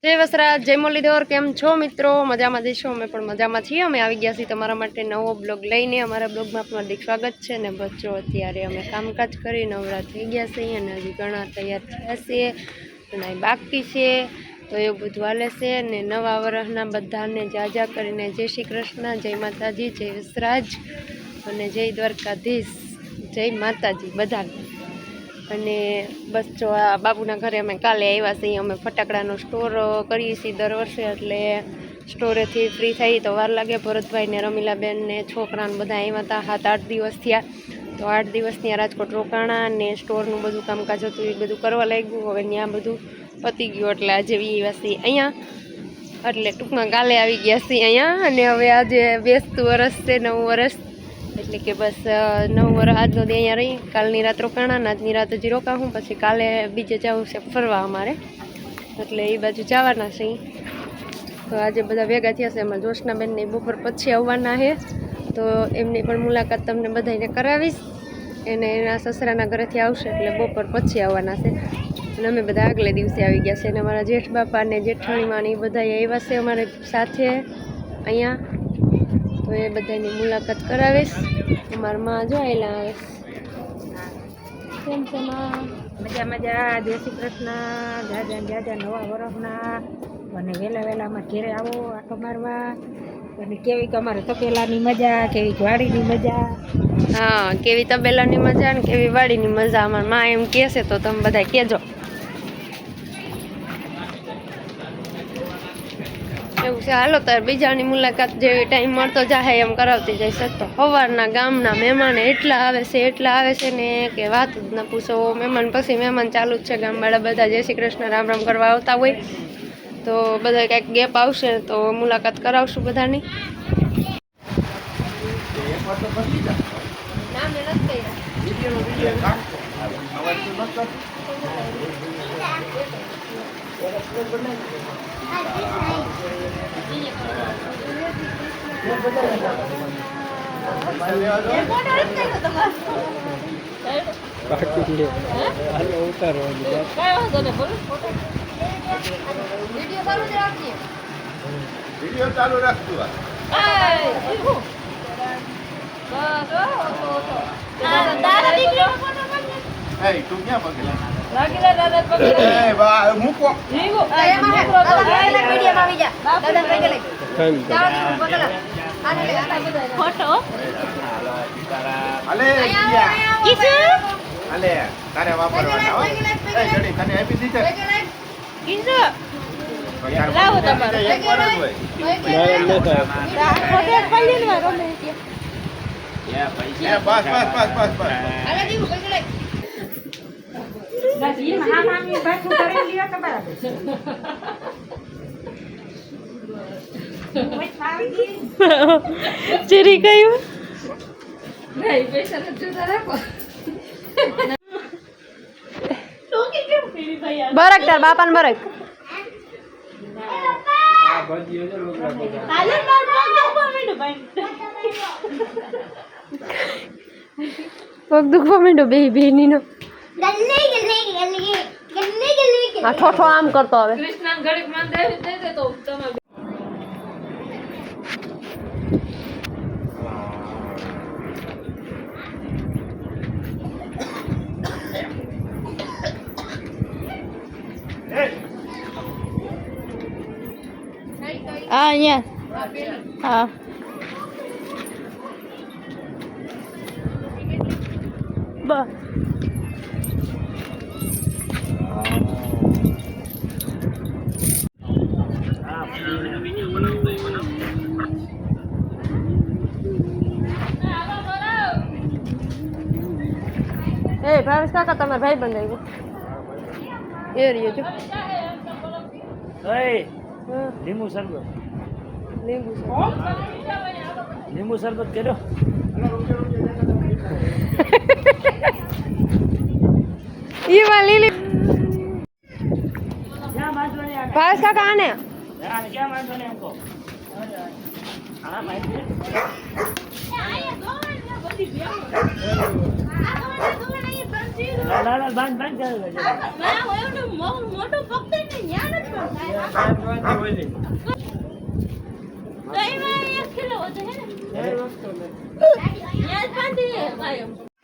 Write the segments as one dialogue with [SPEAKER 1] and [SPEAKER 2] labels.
[SPEAKER 1] જય વસરાજ, જય મુરલીધર, કેમ છો મિત્રો? મજામાં જઈશો? અમે પણ મજામાં છીએ. અમે આવી ગયા છીએ તમારા માટે નવો બ્લોગ લઈને. અમારા બ્લોગમાં આપનું હાર્દિક સ્વાગત છે. ને બચ્ચો અત્યારે અમે કામકાજ કરી નવરા થઈ ગયા છીએ અને હજી ઘણા તૈયાર થયા છે અને બાકી છે, તો એવું બધું હાલે છે. ને નવા વર્ષના બધાને જાજા કરીને જય શ્રી કૃષ્ણ, જય માતાજી, જય વસરાજ અને જય દ્વારકાધીશ, જય માતાજી બધાને. અને બસ જો આ બાબુના ઘરે અમે કાલે આવ્યા છીએ. અમે ફટાકડાનો સ્ટોર કરીએ છીએ દર વર્ષે, એટલે સ્ટોરેથી ફ્રી થઈ તો વાર લાગે. ભરતભાઈ ને રમીલાબેન ને છોકરાને બધા આવ્યા હતા. 7-8 દિવસ થયા, તો 8 દિવસ ત્યાં રાજકોટ રોકાણા ને સ્ટોરનું બધું કામકાજ હતું એ બધું કરવા લાગ્યું. હવે ત્યાં બધું પતી ગયું એટલે આજે આવ્યા છીએ અહીંયા, એટલે ટૂંકમાં કાલે આવી ગયા છીએ અહીંયા. અને હવે આજે બેસતું વરસ છે, નવું વરસ, એટલે કે બસ 9 વર્ષ આજનો દી અહીંયા રહી. કાલની રાત રોકાણા, આજની રાત હજી રોકાવું, પછી કાલે બીજે જવું છે ફરવા અમારે, એટલે એ બાજુ જવાના છે. તો આજે બધા ભેગા થયા છે. એમાં જોશનાબેનને બપોર પછી આવવાના છે, તો એમની પણ મુલાકાત તમને બધાને કરાવીશ. એને એના સસરાના ઘરેથી આવશે એટલે બપોર પછી આવવાના છે. અને અમે બધા આગલે દિવસે આવી ગયા છે. અને અમારા જેઠ બાપા ને જેઠાણીમાં ને એ બધા આવ્યા છે અમારે સાથે અહીંયા, તો એ બધાની મુલાકાત કરાવીશ. અમારા માં જોયેલા આવે. કેમ છે માં?
[SPEAKER 2] મજા મજા, જય શ્રી કૃષ્ણ, જાજા જાજા નવા વર્ષના. અને વહેલા વહેલામાં ઘેરે આવો આટો મારવા. અને કેવી અમારે તપેલાની મજા, કેવી વાડીની મજા.
[SPEAKER 1] હા, કેવી તબેલાની મજા ને કેવી વાડીની મજા. અમારા માં એમ કહે છે, તો તમે બધા કહેજો. એવું છે. હાલો તાર બીજાની મુલાકાત જેવી ટાઈમ મળતો જાહે એમ કરાવતી જઈશ. તો સવારના ગામના મહેમાન એટલા આવે છે ને કે વાત જ ન પૂછો. મહેમાન પછી મહેમાન ચાલુ જ છે. ગામવાળા બધા જય શ્રી કૃષ્ણ રામ રામ કરવા આવતા હોય, તો બધા કંઈક ગેપ આવશે તો મુલાકાત કરાવશું બધાની.
[SPEAKER 3] વિડિયો ચાલુ રાખજો. તું ક્યાં પગેલા મૂકો અલે તારે વાપરવાના હો. ઘડી તને આપી દીધે લાવો તમારે એક વાર જ હોય. બસ હાલે દીવું પૈસા
[SPEAKER 1] ચરી ગયું. બરક તાર બાપાને બરક. પગ દુખવા માંડ્યો બે બેની નો. આ ઠોઠો આમ કરતો હવે. હા અહીંયા હા. બસ એ ભાવેશ કાકા તમારા ભાઈ બંધ આવ્યો એ રહ્યો છો.
[SPEAKER 4] લીંબુ શરબત કર્યો.
[SPEAKER 1] ઈમાં લીલી ભાવેશ કાકા આને
[SPEAKER 4] ક્યાં વાંધો ને એમ કહો. બાંધ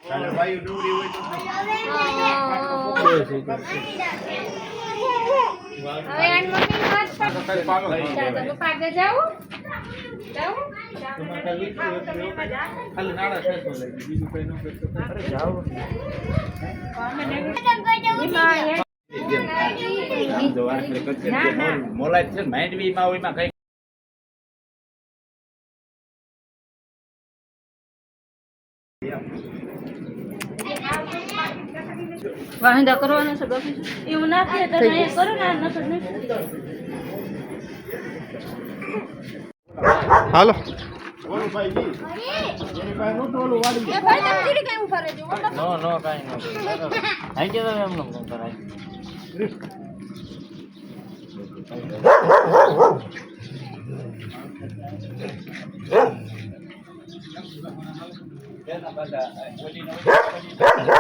[SPEAKER 3] કાલે વાયુ ડુંગળી હોય તો ખાલી પાગલ થઈ જાય. ખાલી નાડા ખેંચવા લાગી, બીજું કઈ ન કરતો. આમ જો આપણે કરશે મોલાય છે માંડવીમાં હોય માં કઈ
[SPEAKER 2] વાંધા કરવાના છે બાકી એવું ના થાય તો નહીં કરો ને આ નકર નહીં
[SPEAKER 5] હાલો
[SPEAKER 3] બોલો ભાઈ જી એની પાસે નહોતું ઓલું વાળી.
[SPEAKER 4] નો નો કાઈ નો આઈ કે એમ નો કરાય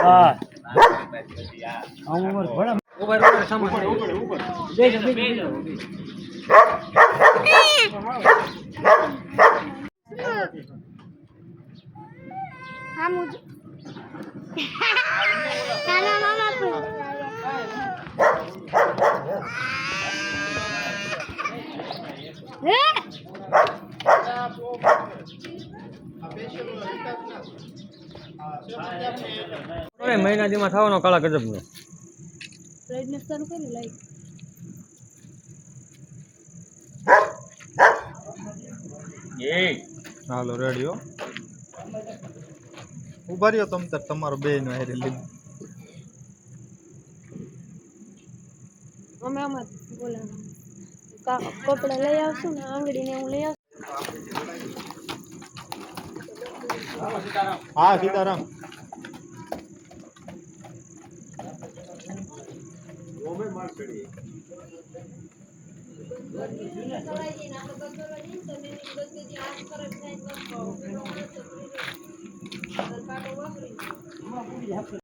[SPEAKER 4] હા આમ ઉમર ઘણા ઉપર સામાન ઉપર મહિના દીમાં થવાનો કાળા ગજબ નો
[SPEAKER 5] હાલો રેડિયો ઉભા રહ્યો તમ તાર તમારો બે નો હેરી લીધું
[SPEAKER 1] અમે આમાં બોલા કપડા લઈ આવશું ને આંગળી ને હું લઈ આવશું.
[SPEAKER 5] હા સીતારામ